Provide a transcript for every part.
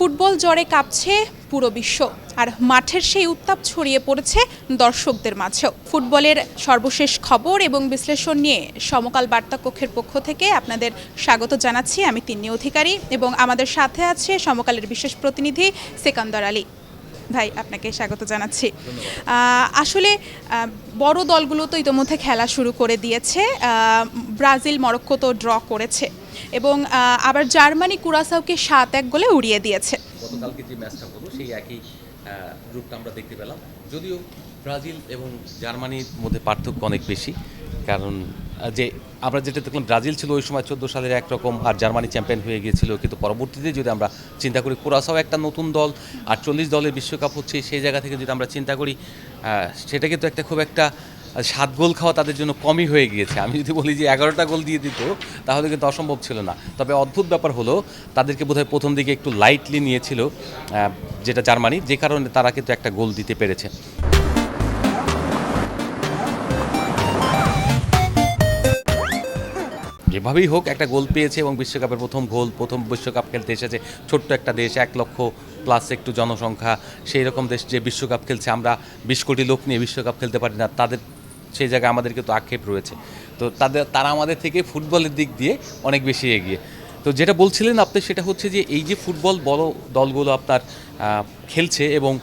Football জ্বরে কাঁপছে পুরো বিশ্ব, আর মাঠের সেই উত্তাপ ছড়িয়ে পড়েছে দর্শকদের মাঝেও। ফুটবলের সর্বশেষ খবর এবং বিশ্লেষণ নিয়ে সমকাল বার্তা কক্ষের পক্ষ থেকে আপনাদের স্বাগত জানাচ্ছি। আমি তিন্নি অধিকারী এবং আমাদের সাথে আছে সমকালের বিশেষ প্রতিনিধি সেকান্দর আলী। ভাই, আপনাকে স্বাগত জানাচ্ছি। আসলে বড় দলগুলো তো ইতোমধ্যে খেলা শুরু করে দিয়েছে। ব্রাজিল মরক্কো তো ড্র করেছে এবং আবার জার্মানি কুরাসাওকে 7-1 গোলে উড়িয়ে দিয়েছে। গতকালকে যে ম্যাচটা হলো সেই একই গ্রুপটা আমরা দেখতে পেলাম, যদিও ব্রাজিল এবং জার্মানির মধ্যে পার্থক্য অনেক বেশি। কারণ যে আমরা যেটা দেখলাম, ব্রাজিল ছিল ওই সময় 14 সালের একরকম, আর জার্মানি চ্যাম্পিয়ন হয়ে গিয়েছিল। কিন্তু পরবর্তীতে যদি আমরা চিন্তা করি, কুরাসাও একটা নতুন দল, 48 দলের বিশ্বকাপ হচ্ছে, সেই জায়গা থেকে যদি আমরা চিন্তা করি, সেটা কিন্তু একটা খুব একটা 7 গোল খাওয়া তাদের জন্য কমই হয়ে গিয়েছে। আমি যদি বলি যে 11টা গোল দিয়ে দিত, তাহলে কিন্তু অসম্ভব ছিল না। তবে অদ্ভুত ব্যাপার হলো, তাদেরকে বোধহয় প্রথম দিকে একটু লাইটলি নিয়েছিল যেটা জার্মানি, যে কারণে তারা কিন্তু একটা গোল দিতে পেরেছে। যেভাবেই হোক একটা গোল পেয়েছে এবং বিশ্বকাপের প্রথম বিশ্বকাপ খেলতে এসেছে ছোট্ট একটা দেশ, 1 লক্ষ প্লাস একটু জনসংখ্যা, সেই রকম দেশ যে বিশ্বকাপ খেলছে। আমরা 20 কোটি লোক নিয়ে বিশ্বকাপ খেলতে পারি না, তাদের সেই জায়গায় আমাদের কিন্তু আক্ষেপ রয়েছে। তো তারা আমাদের থেকে ফুটবলের দিক দিয়ে অনেক বেশি এগিয়ে। তো যেটা বলছিলেন আপনি, সেটা হচ্ছে যে এই যে ফুটবল বড় দলগুলো আপনার খেলছে এবং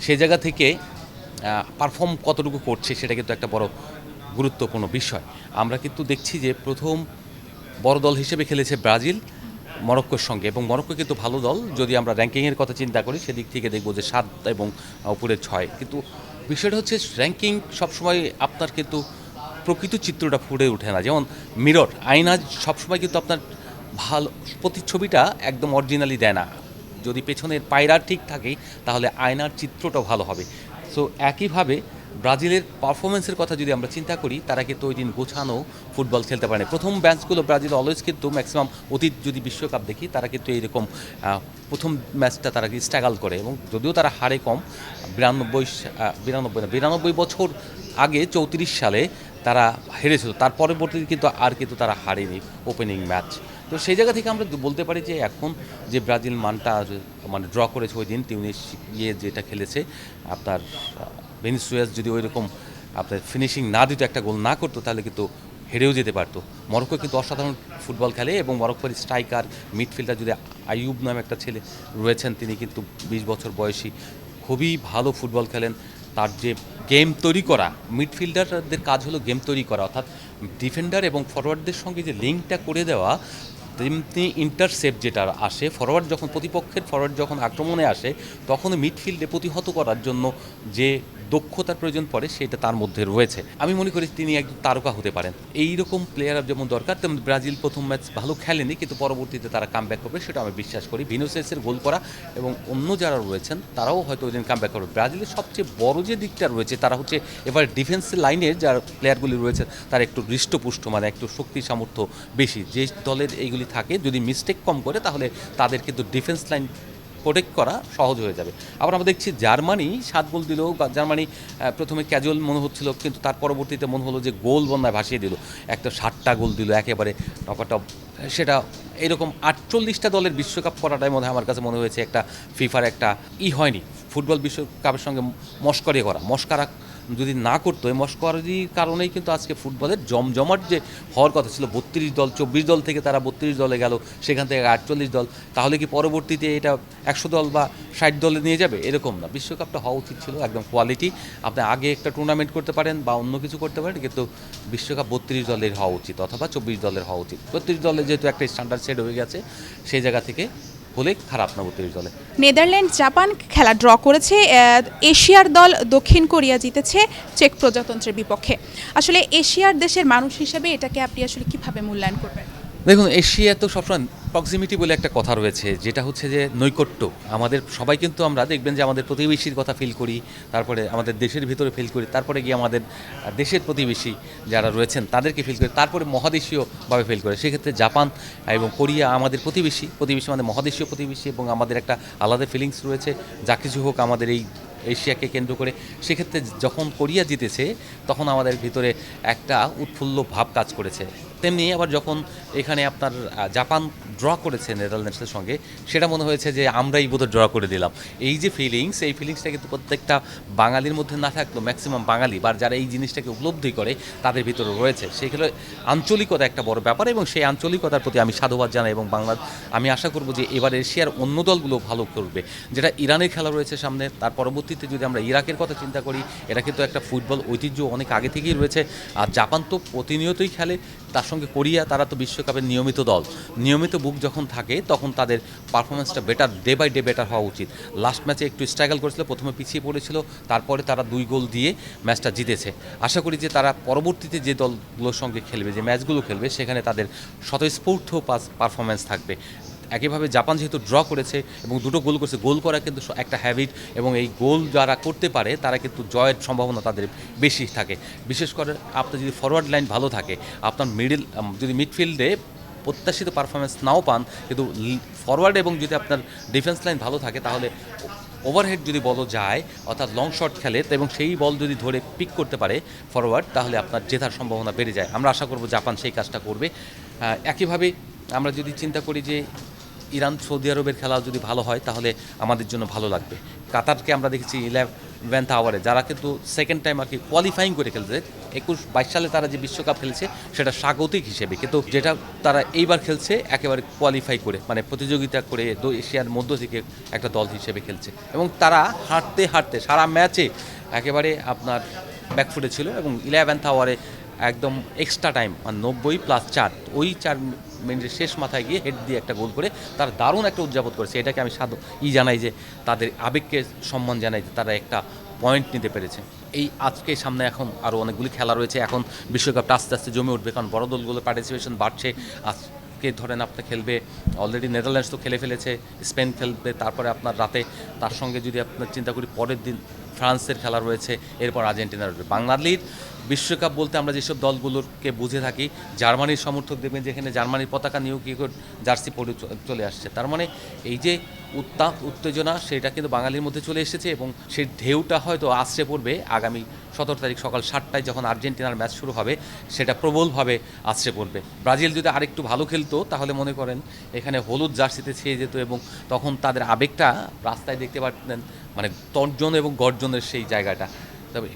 সেই জায়গা থেকে পারফর্ম কতটুকু করছে, সেটা কিন্তু একটা বড় গুরুত্বপূর্ণ বিষয়। আমরা কিন্তু দেখছি যে প্রথম বড় দল হিসেবে খেলেছে ব্রাজিল মরক্কোর সঙ্গে, এবং মরক্কো কিন্তু ভালো দল। যদি আমরা র্যাঙ্কিংয়ের কথা চিন্তা করি, সেদিক থেকে দেখব যে 7 এবং উপরে 6। কিন্তু বিষয়টা হচ্ছে, র্যাঙ্কিং সবসময় আপনার কিন্তু প্রকৃত চিত্রটা ফুটে ওঠে না। যেমন মিরর, আয়না সবসময় কিন্তু আপনার ভালো প্রতিচ্ছবিটা একদম অরিজিনালি দেয় না। যদি পেছনের পায়রা ঠিক থাকে, তাহলে আয়নার চিত্রটাও ভালো হবে। সো একইভাবে ব্রাজিলের পারফরমেন্সের কথা যদি আমরা চিন্তা করি, তারা কিন্তু ওই দিন গোছানো ফুটবল খেলতে পারে। প্রথম ম্যাচগুলো ব্রাজিল অলওয়েজ কিন্তু ম্যাক্সিমাম অতীত যদি বিশ্বকাপ দেখি, তারা কিন্তু এইরকম প্রথম ম্যাচটা তারা স্ট্রাগল করে, এবং যদিও তারা হারে কম। 92 বছর আগে 34 সালে তারা হেরেছিল, তার পরবর্তীতে কিন্তু তারা হারেনি ওপেনিং ম্যাচ। তো সেই জায়গা থেকে আমরা বলতে পারি যে এখন যে ব্রাজিল মানটা মানে ড্র করেছে ওই দিন, তিউনিস যেটা খেলেছে আপনার ভেনিসুয়েলাস, যদি ওই রকম আপনার ফিনিশিং না দিত, একটা গোল না করতো, তাহলে কিন্তু হেরেও যেতে পারতো। মরক্কো কিন্তু অসাধারণ ফুটবল খেলে, এবং মরক্কোর স্ট্রাইকার মিডফিল্ডার যদি আইয়ুব নামে একটা ছেলে রয়েছেন, তিনি কিন্তু 20 বছর বয়সী, খুবই ভালো ফুটবল খেলেন। তার যে গেম তৈরি করা, মিডফিল্ডারদের কাজ হলো গেম তৈরি করা, অর্থাৎ ডিফেন্ডার এবং ফরওয়ার্ডদের সঙ্গে যে লিঙ্কটা করে দেওয়া, তেমনি ইন্টারসেপ্ট যেটা আসে, প্রতিপক্ষের ফরওয়ার্ড যখন আক্রমণে আসে, তখন মিডফিল্ডে প্রতিহত করার জন্য যে দক্ষতার প্রয়োজন পড়ে, সেটা তার মধ্যে রয়েছে। আমি মনে করি তিনি একজন তারকা হতে পারেন। এই রকম প্লেয়ার যেমন দরকার, তেমন ব্রাজিল প্রথম ম্যাচ ভালো খেলেনি, কিন্তু পরবর্তীতে তারা কামব্যাক করবে, সেটা আমি বিশ্বাস করি। ভিনিসিয়াসের গোল করা এবং অন্য যারা রয়েছেন, তারাও হয়তো ওই দিন কামব্যাক করবে। ব্রাজিলের সবচেয়ে বড় যে দিকটা রয়েছে, তারা হচ্ছে এবার ডিফেন্সের লাইনের যারা প্লেয়ারগুলি রয়েছে, তারা একটু হৃষ্টপুষ্ট, মানে একটু শক্তি সামর্থ্য বেশি। যে দলের এইগুলি থাকে, যদি মিস্টেক কম করে, তাহলে তাদের কিন্তু ডিফেন্স লাইন প্রোটেক্ট করা সহজ হয়ে যাবে। আবার আমরা দেখছি জার্মানি 7 গোল দিল। জার্মানি প্রথমে ক্যাজুয়াল মনে হচ্ছিল, কিন্তু তার পরবর্তীতে মনে হলো যে গোল বন্যায় ভাসিয়ে দিল। একটা 7টা গোল দিল একেবারে টপাটপ। সেটা এরকম 48টা দলের বিশ্বকাপ করাটাই মনে হয়, আমার কাছে মনে হয়েছে একটা ফিফার একটা হয়নি। ফুটবল বিশ্বকাপের সঙ্গে মস্কারা যদি না করতো, এই মস্করারির কারণেই কিন্তু আজকে ফুটবলের জমজমাট যে হওয়ার কথা ছিল, 32 দল 24 দল থেকে তারা 32 দলে গেল, সেখান থেকে 48 দল, তাহলে কি পরবর্তীতে এটা 100 দল বা 60 দলে নিয়ে যাবে? এরকম না। বিশ্বকাপটা হওয়া উচিত ছিল একদম কোয়ালিটি। আপনি আগে একটা টুর্নামেন্ট করতে পারেন বা অন্য কিছু করতে পারেন, কিন্তু বিশ্বকাপ 32 দলের হওয়া উচিত, অথবা 24 দলের হওয়া উচিত। 32 দলে যেহেতু একটা স্ট্যান্ডার্ড সেট হয়ে গেছে, সেই জায়গা থেকে হলে খারাপ না 32 দলে। নেদারল্যান্ড জাপান খেলা ড্র করেছে। এশিয়ার দল দক্ষিণ কোরিয়া জিতেছে চেক প্রজাতন্ত্রের বিপক্ষে। আসলে এশিয়ার দেশের মানুষ হিসেবে এটাকে আপনি আসলে কিভাবে মূল্যায়ন করবেন? দেখুন, এশিয়া তো সবসময় প্রক্সিমিটি বলে একটা কথা রয়েছে, যেটা হচ্ছে যে নৈকট্য। আমাদের সবাই কিন্তু আমরা দেখবেন যে আমাদের প্রতিবেশীর কথা ফিল করি, তারপরে আমাদের দেশের ভিতরে ফিল করি, তারপরে গিয়ে আমাদের দেশের প্রতিবেশী যারা রয়েছেন তাদেরকে ফিল করি, তারপরে মহাদেশীয়ভাবে ফিল করে। সেক্ষেত্রে জাপান এবং কোরিয়া আমাদের প্রতিবেশী মানে মহাদেশীয় প্রতিবেশী, এবং আমাদের একটা আলাদা ফিলিংস রয়েছে যা কিছু হোক আমাদের এই এশিয়াকে কেন্দ্র করে। সেক্ষেত্রে যখন কোরিয়া জিতেছে, তখন আমাদের ভিতরে একটা উৎফুল্ল ভাব কাজ করেছে। তেমনি আবার যখন এখানে আপনার জাপান ড্র করেছে নেদারল্যান্ডসের সঙ্গে, সেটা মনে হয়েছে যে আমরাই বোধহয় ড্র করে দিলাম। এই যে ফিলিংস, এই ফিলিংসটা কিন্তু প্রত্যেকটা বাঙালির মধ্যে না থাকলেও ম্যাক্সিমাম বাঙালি বা যারা এই জিনিসটাকে উপলব্ধি করে তাদের ভিতরে রয়েছে। সেগুলো আঞ্চলিকতা একটা বড় ব্যাপার, এবং সেই আঞ্চলিকতার প্রতি আমি সাধুবাদ জানাই। এবং আমি আশা করব যে এবার এশিয়ার অন্য দলগুলো ভালো করবে। যেটা ইরানের খেলা রয়েছে সামনে, তার পরবর্তীতে যদি আমরা ইরাকের কথা চিন্তা করি, এটা কিন্তু একটা ফুটবল ঐতিহ্য অনেক আগে থেকেই রয়েছে। আর জাপান তো প্রতিনিয়তই খেলে, তার সঙ্গে কোরিয়া, তারা তো বিশ্বকাপের নিয়মিত দল। নিয়মিত বুক যখন থাকে তখন তাদের পারফরমেন্সটা better, day by day better হওয়া উচিত। লাস্ট ম্যাচে একটু স্ট্রাগল করেছিল, প্রথমে পিছিয়ে পড়েছিল, তারপরে তারা 2 গোল দিয়ে ম্যাচটা জিতেছে। আশা করি যে তারা পরবর্তীতে যে দলগুলোর সঙ্গে খেলবে, যে ম্যাচগুলো খেলবে, সেখানে তাদের স্বতঃস্ফূর্ত পারফরমেন্স থাকবে। একইভাবে জাপান যেহেতু ড্র করেছে এবং 2টো গোল করেছে, গোল করা কিন্তু একটা হ্যাবিট, এবং এই গোল যারা করতে পারে তারা কিন্তু জয়ের সম্ভাবনা তাদের বেশি থাকে। বিশেষ করে আপনার যদি ফরওয়ার্ড লাইন ভালো থাকে, আপনার যদি মিডফিল্ডে প্রত্যাশিত পারফরমেন্স নাও পান, কিন্তু ফরওয়ার্ড এবং যদি আপনার ডিফেন্স লাইন ভালো থাকে, তাহলে ওভারহেড যদি বল যায়, অর্থাৎ লং শট খেলে এবং সেই বল যদি ধরে পিক করতে পারে ফরওয়ার্ড, তাহলে আপনার জেতার সম্ভাবনা বেড়ে যায়। আমরা আশা করব জাপান সেই কাজটা করবে। একইভাবে আমরা যদি চিন্তা করি যে ইরান সৌদি আরবের খেলা যদি ভালো হয়, তাহলে আমাদের জন্য ভালো লাগবে। কাতারকে আমরা দেখেছি 11th আওয়ারে, যারা কিন্তু সেকেন্ড টাইম আর কি কোয়ালিফাইং করে খেলছে। 21-22 সালে তারা যে বিশ্বকাপ খেলেছে সেটা স্বাগতিক হিসেবে, কিন্তু যেটা তারা এইবার খেলছে একেবারে কোয়ালিফাই করে, মানে প্রতিযোগিতা করে এশিয়ার মধ্য থেকে একটা দল হিসেবে খেলছে। এবং তারা হাঁটতে হাঁটতে সারা ম্যাচে একেবারে আপনার ব্যাকফুটে ছিল, এবং 11th আওয়ারে একদম এক্সট্রা টাইম, মানে 90+4, ওই 4 মিনিটের শেষ মাথায় গিয়ে হেড দিয়ে একটা গোল করে তারা দারুণ একটা উদযাপন করেছে। এটাকে আমি জানাই যে তাদের আবেগকে সম্মান জানাই যে তারা একটা পয়েন্ট নিতে পেরেছে। এই আজকে সামনে এখন আরও অনেকগুলি খেলা রয়েছে। এখন বিশ্বকাপটা আস্তে আস্তে জমে উঠবে, কারণ বড় দলগুলোর পার্টিসিপেশন বাড়ছে। আজকে ধরেন আপনার খেলবে অলরেডি নেদারল্যান্ডস তো খেলে ফেলেছে, স্পেন খেলবে, তারপরে আপনার রাতে তার সঙ্গে যদি আপনার চিন্তা করি পরের দিন ফ্রান্সের খেলা রয়েছে, এরপর আর্জেন্টিনার রয়েছে। বাঙালির বিশ্বকাপ বলতে আমরা যেসব দলগুলোকে বুঝে থাকি, জার্মানির সমর্থক দেখবেন যেখানে জার্মানির পতাকা নিয়েও কী করে জার্সি পরে চলে আসছে। তার মানে এই যে উত্তেজনা, সেটা কিন্তু বাঙালির মধ্যে চলে এসেছে, এবং সেই ঢেউটা হয়তো আছড়ে পড়বে আগামী 17 তারিখ সকাল 7টায় যখন আর্জেন্টিনার ম্যাচ শুরু হবে। সেটা প্রবলভাবে আছড়ে পড়বে। ব্রাজিল যদি আরেকটু ভালো খেলতো, তাহলে মনে করেন এখানে হলুদ জার্সিতে ছেয়ে যেত, এবং তখন তাদের আবেগটা রাস্তায় দেখতে পারতেন, মানে তর্জন এবং গর্জনের সেই জায়গাটা। তবে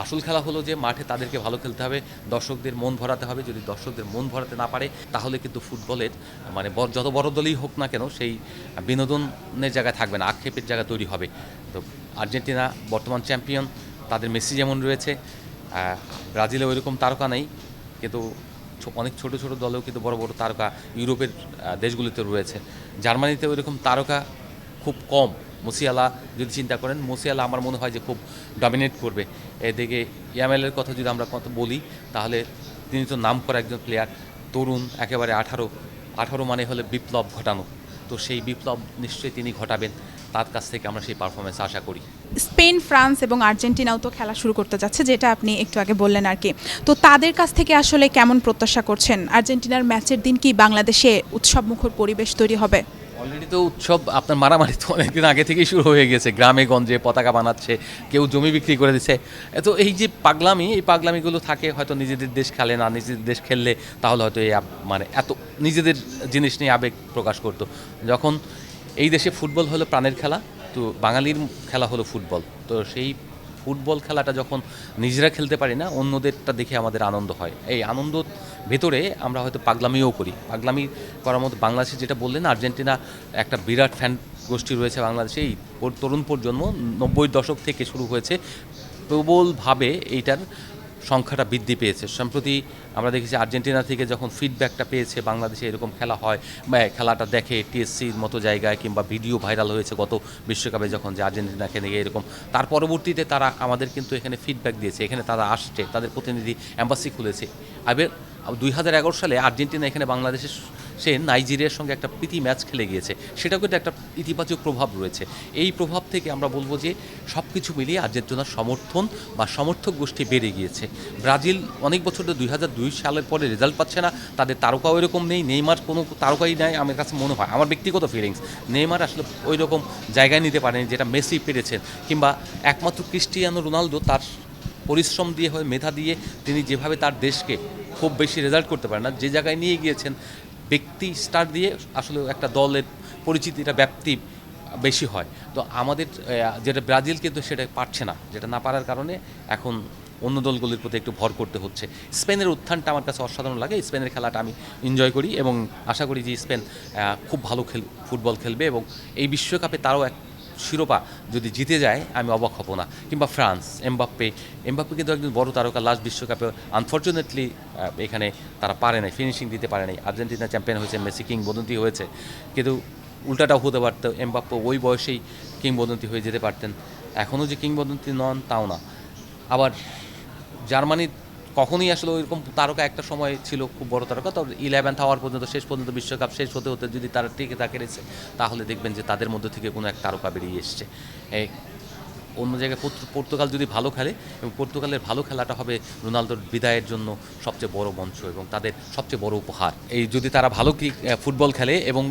আসল খেলা হলো যে মাঠে তাদেরকে ভালো খেলতে হবে, দর্শকদের মন ভরাতে হবে। যদি দর্শকদের মন ভরাতে না পারে, তাহলে কিন্তু ফুটবলের মানে যত বড় দলই হোক না কেন, সেই বিনোদনের জায়গায় থাকবে না, আক্ষেপের জায়গা তৈরি হবে। তো আর্জেন্টিনা বর্তমান চ্যাম্পিয়ন, তাদের মেসি যেমন রয়েছে, ব্রাজিলে ওইরকম তারকা নেই, কিন্তু অনেক ছোট ছোট দলেও কিন্তু বড় বড় তারকা ইউরোপের দেশগুলিতে রয়েছে। জার্মানিতে ওইরকম তারকা খুব কম। মুসিয়ালা যদি চিন্তা করেন, মুসিয়ালা আমার মনে হয় যে খুব ডমিনেট করবে। এদিকে ইয়ামেলের কথা যদি আমরা বলি, তাহলে তিনি তো নাম করা একজন প্লেয়ার, তরুণ, একেবারে 18 মানে হলে বিপ্লব ঘটানো। তো সেই বিপ্লব নিশ্চয়ই তিনি ঘটাবেন, তার কাছ থেকে আমরা সেই পারফরমেন্স আশা করি। স্পেন, ফ্রান্স এবং আর্জেন্টিনাও তো খেলা শুরু করতে যাচ্ছে, যেটা আপনি একটু আগে বললেন আর কি। তো তাদের কাছ থেকে আসলে কেমন প্রত্যাশা করছেন? আর্জেন্টিনার ম্যাচের দিন কি বাংলাদেশে উৎসবমুখর পরিবেশ তৈরি হবে? অলরেডি তো উৎসব, আপনার মারামারি তো অনেকদিন আগে থেকেই শুরু হয়ে গেছে। গ্রামে গঞ্জে পতাকা বানাচ্ছে, কেউ জমি বিক্রি করে দিচ্ছে। তো এই যে পাগলামি, এই পাগলামিগুলো থাকে। হয়তো নিজেদের দেশ খেলে না, নিজেদের দেশ খেললে তাহলে হয়তো এই মানে এত নিজেদের জিনিস নিয়ে আবেগ প্রকাশ করতো। যখন এই দেশে ফুটবল হলো প্রাণের খেলা, তো বাঙালির খেলা হলো ফুটবল। তো সেই ফুটবল খেলাটা যখন নিজেরা খেলতে পারি না, অন্যদেরটা দেখে আমাদের আনন্দ হয়। এই আনন্দ ভেতরে আমরা হয়তো পাগলামিও করি। পাগলামি করার মতো বাংলাদেশে যেটা বললেন, আর্জেন্টিনা একটা বিরাট ফ্যান গোষ্ঠী রয়েছে বাংলাদেশে। এই তরুণ প্রজন্ম 90-র দশক থেকে শুরু হয়েছে, প্রবলভাবে এইটার সংখ্যাটা বৃদ্ধি পেয়েছে। সম্প্রতি আমরা দেখেছি আর্জেন্টিনা থেকে যখন ফিডব্যাকটা পেয়েছে বাংলাদেশে এরকম খেলা হয়, বা খেলাটা দেখে টিএসসির মতো জায়গায়, কিংবা ভিডিও ভাইরাল হয়েছে গত বিশ্বকাপে যখন, যে আর্জেন্টিনাকে নিয়ে এরকম, তার পরবর্তীতে তারা আমাদের কিন্তু এখানে ফিডব্যাক দিয়েছে, এখানে তারা আসছে, তাদের প্রতিনিধি অ্যাম্বাসি খুলেছে। আবার 2011 সালে আর্জেন্টিনা এখানে বাংলাদেশের সে নাইজেরিয়ার সঙ্গে একটা প্রীতি ম্যাচ খেলে গিয়েছে, সেটাও কিন্তু একটা ইতিবাচক প্রভাব রয়েছে। এই প্রভাব থেকে আমরা বলবো যে সব কিছু মিলিয়ে আর্জেন্টিনার সমর্থন বা সমর্থক গোষ্ঠী বেড়ে গিয়েছে। ব্রাজিল অনেক বছর ধরে 2002 সালের পরে রেজাল্ট পাচ্ছে না, তাদের তারকাও এরকম নেই, নেইমার কোনো তারকাই নাই আমার কাছে মনে হয়, আমার ব্যক্তিগত ফিলিংস। নেইমার আসলে ওই রকম জায়গায় নিতে পারেনি যেটা মেসি পেরেছেন, কিংবা একমাত্র ক্রিস্টিয়ানো রোনালদো তার পরিশ্রম দিয়ে হয়, মেধা দিয়ে তিনি যেভাবে তার দেশকে খুব বেশি রেজাল্ট করতে পারে না, যে জায়গায় নিয়ে গিয়েছেন ব্যক্তি স্টার দিয়ে আসলে একটা দলের পরিচিতিটা ব্যাপ্তি বেশি হয়। তো আমাদের যেটা ব্রাজিল কিন্তু সেটা পারছে না, যেটা না পারার কারণে এখন অন্য দলগুলির প্রতি একটু ভর করতে হচ্ছে। স্পেনের উত্থানটা আমার কাছে অসাধারণ লাগে, স্পেনের খেলাটা আমি এনজয় করি এবং আশা করি যে স্পেন খুব ভালো ফুটবল খেলবে এবং এই বিশ্বকাপে তারও এক শিরোপা যদি জিতে যায় আমি অবাক হব না। কিংবা ফ্রান্স, এমবাপ্পে কিন্তু একজন বড় তারকা, লাস্ট বিশ্বকাপে আনফর্চুনেটলি এখানে তারা পারে নাই, ফিনিশিং দিতে পারে নাই। আর্জেন্টিনা চ্যাম্পিয়ন হয়েছে, মেসি কিংবদন্তি হয়েছে, কিন্তু উল্টাটাও হতে পারত, এমবাপ্পে ওই বয়সেই কিংবদন্তি হয়ে যেতে পারতেন। এখনও যে কিংবদন্তি নন তাও না। আবার জার্মানি কখনোই আসলে ওইরকম তারকা একটা সময় ছিল খুব বড় তারকা, তবে 11th হওয়ার পর্যন্ত শেষ পর্যন্ত বিশ্বকাপ শেষ হতে হতে যদি তারা টিকে থাকে রেছে, তাহলে দেখবেন যে তাদের মধ্যে থেকে কোনো এক তারকা বেরিয়ে এসছে। অন্য জায়গায় পর্তুগাল যদি ভালো খেলে, এবং পর্তুগালের ভালো খেলাটা হবে রোনালদোর বিদায়ের জন্য সবচেয়ে বড় মঞ্চ এবং তাদের সবচেয়ে বড় উপহার। এই যদি তারা ভালো ফুটবল খেলে এবং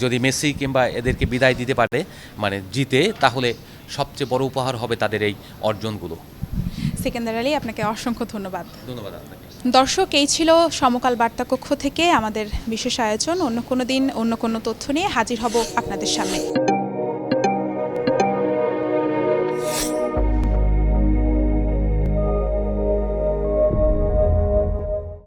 যদি মেসি কিংবা এদেরকে বিদায় দিতে পারে, মানে জিতে, তাহলে সবচেয়ে বড় উপহার হবে তাদের এই অর্জনগুলো। সিকান্দার আলী, আপনাকে অসংখ্য ধন্যবাদ। ধন্যবাদ আপনাকে। দর্শক, এই ছিল সমকাল বার্তা কক্ষ থেকে আমাদের বিশেষ আয়োজন। অন্য কোনো দিন অন্য কোনো তথ্য নিয়ে হাজির হব আপনাদের সামনে।